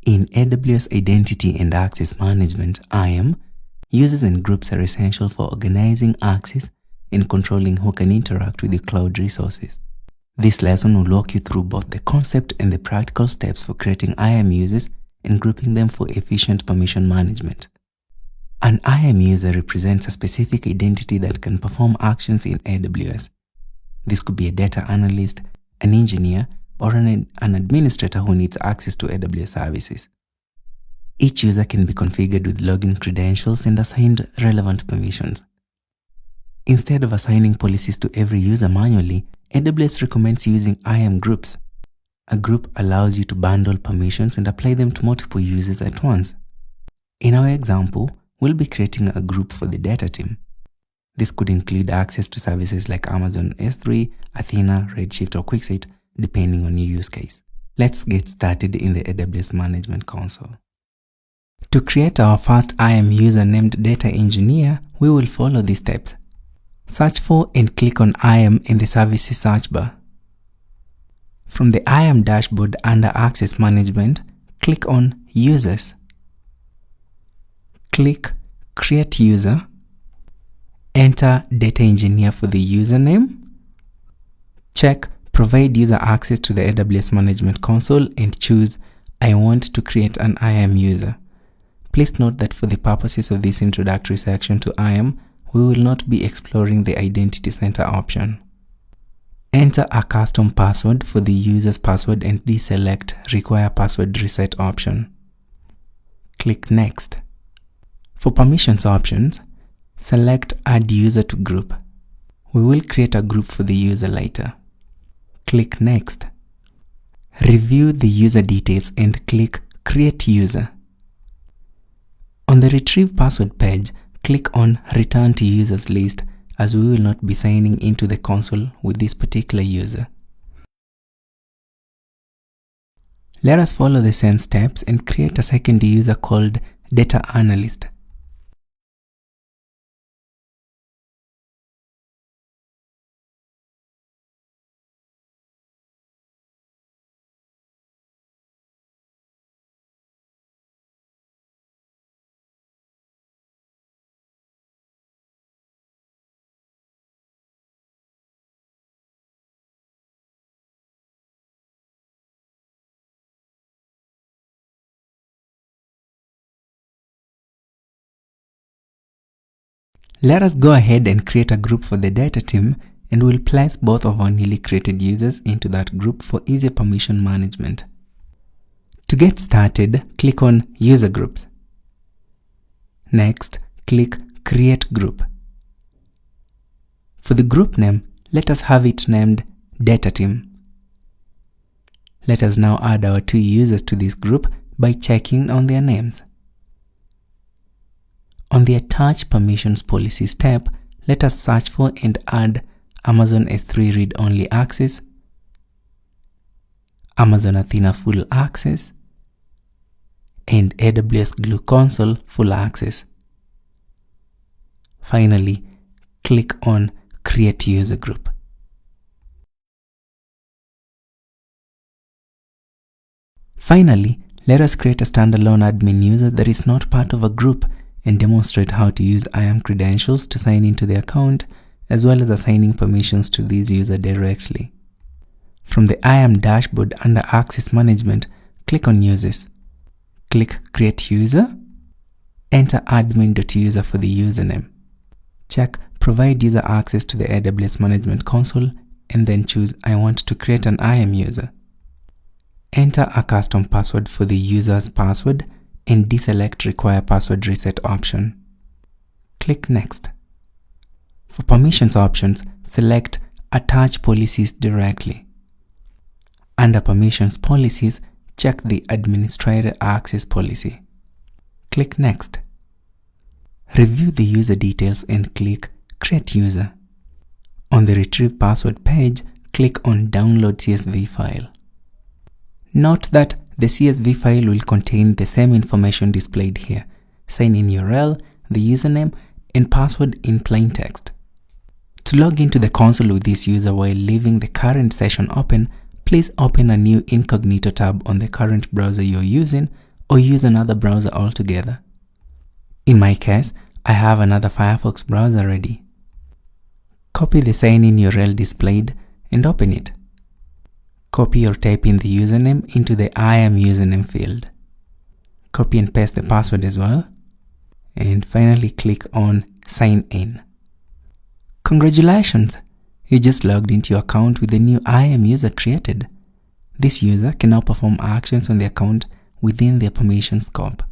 In AWS Identity and Access Management, IAM, users and groups are essential for organizing access and controlling who can interact with your cloud resources. This lesson will walk you through both the concept and the practical steps for creating IAM users and grouping them for efficient permission management. An IAM user represents a specific identity that can perform actions in AWS. This could be a data analyst, an engineer, or an administrator who needs access to AWS services. Each user can be configured with login credentials and assigned relevant permissions. Instead of assigning policies to every user manually, AWS recommends using IAM groups. A group allows you to bundle permissions and apply them to multiple users at once. In our example, we'll be creating a group for the data team. This could include access to services like Amazon S3, Athena, Redshift, or QuickSight, depending on your use case. Let's get started in the AWS Management Console. To create our first IAM user named Data Engineer, we will follow these steps. Search for and click on IAM in the Services search bar. From the IAM dashboard under Access Management, click on Users. Click Create User. Enter Data Engineer for the username. Check Provide user access to the AWS Management Console and choose I want to create an IAM user. Please note that for the purposes of this introductory section to IAM, we will not be exploring the Identity Center option. Enter a custom password for the user's password and deselect Require Password Reset option. Click Next. For permissions options, select Add User to Group. We will create a group for the user later. Click Next. Review the user details and click Create User. On the Retrieve Password page, click on Return to Users List, as we will not be signing into the console with this particular user. Let us follow the same steps and create a second user called Data Analyst. Let us go ahead and create a group for the data team, and we'll place both of our newly created users into that group for easier permission management. To get started, click on User Groups. Next, click Create Group. For the group name, let us have it named Data Team. Let us now add our two users to this group by checking on their names. On the Attach Permissions Policies tab, let us search for and add Amazon S3 Read-Only Access, Amazon Athena Full Access, and AWS Glue Console Full Access. Finally, click on Create User Group. Finally, let us create a standalone admin user that is not part of a group and demonstrate how to use IAM credentials to sign into the account, as well as assigning permissions to this user directly. From the IAM dashboard under Access Management, click on Users. Click Create User. Enter admin.user for the username. Check Provide user access to the AWS Management Console and then choose I want to create an IAM user. Enter a custom password for the user's password and deselect Require Password Reset option. Click Next. For permissions options, select Attach Policies directly. Under Permissions Policies, check the Administrator Access policy. Click Next. Review the user details and click Create User. On the Retrieve Password page, click on Download CSV file. Note that the CSV file will contain the same information displayed here: sign-in URL, the username, and password in plain text. To log into the console with this user while leaving the current session open, please open a new incognito tab on the current browser you're using, or use another browser altogether. In my case, I have another Firefox browser ready. Copy the sign-in URL displayed and open it. Copy or type in the username into the IAM username field. Copy and paste the password as well. And finally click on Sign In. Congratulations! You just logged into your account with the new IAM user created. This user can now perform actions on the account within their permission scope.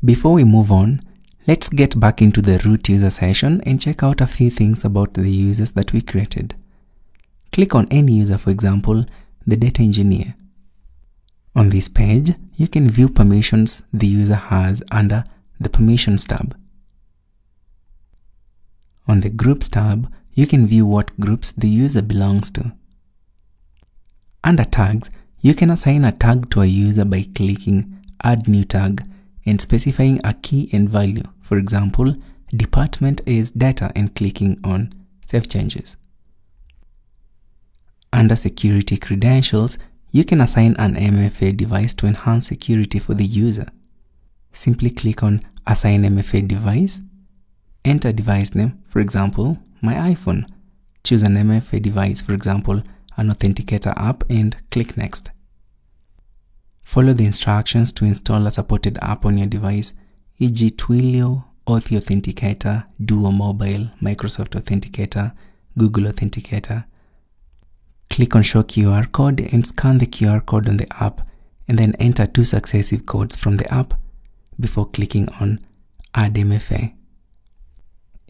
Before we move on, let's get back into the root user session and check out a few things about the users that we created. Click on any user, for example, the data engineer. On this page, you can view permissions the user has under the Permissions tab. On the Groups tab, you can view what groups the user belongs to. Under Tags, you can assign a tag to a user by clicking Add New Tag and specifying a key and value. For example, department is data and clicking on Save Changes. Under Security Credentials, you can assign an MFA device to enhance security for the user. Simply click on Assign MFA Device, enter device name, for example, my iPhone. Choose an MFA device, for example, an Authenticator app, and click Next. Follow the instructions to install a supported app on your device, e.g. Twilio, Authy Authenticator, Duo Mobile, Microsoft Authenticator, Google Authenticator. Click on Show QR code and scan the QR code on the app, and then enter 2 successive codes from the app before clicking on Add MFA.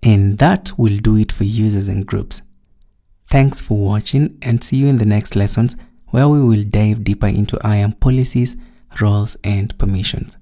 And that will do it for users and groups. Thanks for watching, and see you in the next lessons where we will dive deeper into IAM policies, roles, and permissions.